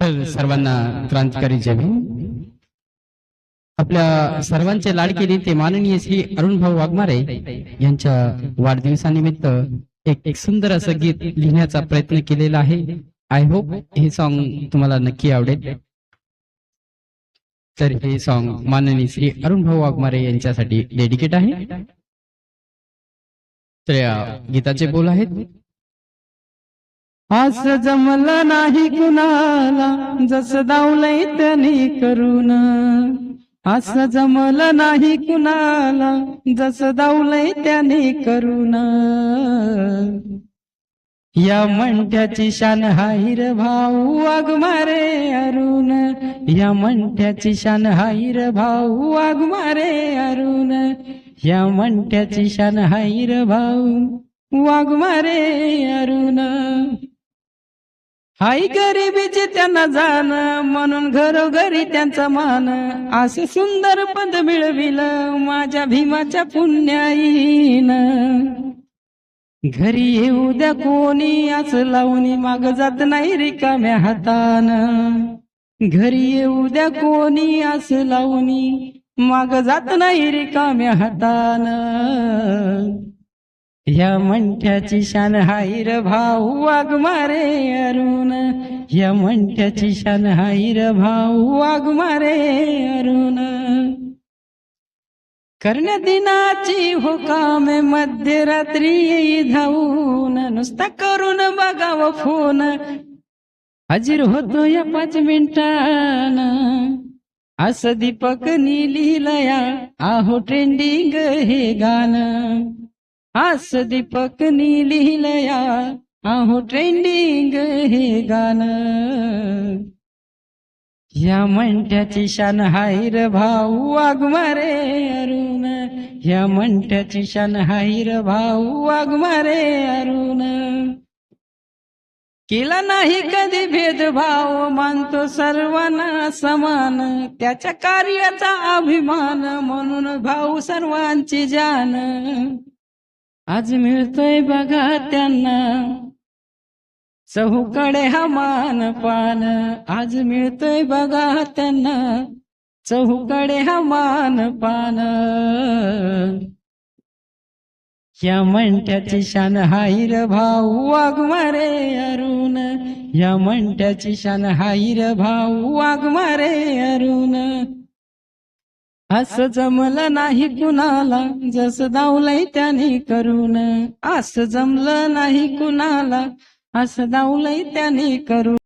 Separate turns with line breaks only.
तर सर्वांना क्रांतिकारी जय भीम। आपल्या सर्वांचे लाडके नेते माननीय श्री अरुण भाऊ वाघमारे यांच्या वाढदिवसानिमित्त एक सुंदर असं गीत लिहिण्याचा प्रयत्न केलेला आहे। आय होप हे सॉन्ग तुम्हाला नक्की आवडेल। तर हे सॉन्ग माननीय श्री अरुण भाऊ वाघमारे यांच्यासाठी डेडिकेट आहे। तर या गीताचे बोल आहेत, असं जमलं नाही कुणाला जसं दावलंय त्याने करून, असं जमलं नाही कुणाला जसं दावलंय त्याने करून। या मंठ्याची शान हाईर भाऊ वाघमारे अरुण, या मंठ्याची शान हाईर भाऊ वाघमारे अरुण, या मंठ्याची शान हाईर भाऊ वाघमारे अरुण। हाय गरिबीचे त्यांना जाण, म्हणून घरोघरी त्यांचा मान, असं सुंदर पद मिळविलं माझ्या भीमाच्या पुण्याईन। घरी येऊ द्या कोणी असं लावणी माग जात नाही रिकाम्या हातान, घरी येऊ द्या कोणी असं लावणी माग जात नाही रिकाम्या हातान। या मंठ्याची शान हाईर भाऊ वाघमारे अरुण, या मंठ्याची शान हाईर भाऊ वाघमारे अरुण। करण्या दिनाची हो काम मध्यरात्री येई धावून, नुसता करून बघावं फोन हजीर होतो या 5 मिनिटान। असं दीपकनी लिहिलंया आहो ट्रेंडिंग हे गाणं, असं दीपकनी लिहिलंया आहो ट्रेंडिंग हे गाणं। या मंठ्याची शान हाईर भाऊ वाघमारे अरुण, या मंठ्याची शान हाईर भाऊ वाघमारे अरुण। केला नाही कधी भेदभाव, मानतो सर्वांना समान, त्याच्या कार्याचा अभिमान म्हणून भाऊ सर्वांची जान। आज मिळतोय बघा त्यांना चहूकडे हा मान पान, आज मिळतोय बघा त्यांना चहूकडे हा मान पान। या मंठ्याची शान हाईर भाऊ वाघमारे अरुण, या मंठ्याची शान हाईर भाऊ वाघमारे अरुण। असं जमलं नाही कुणाला जसं दावलंय त्याने करून, असं जमलं नाही कुणाला असं दावलंय त्याने करून।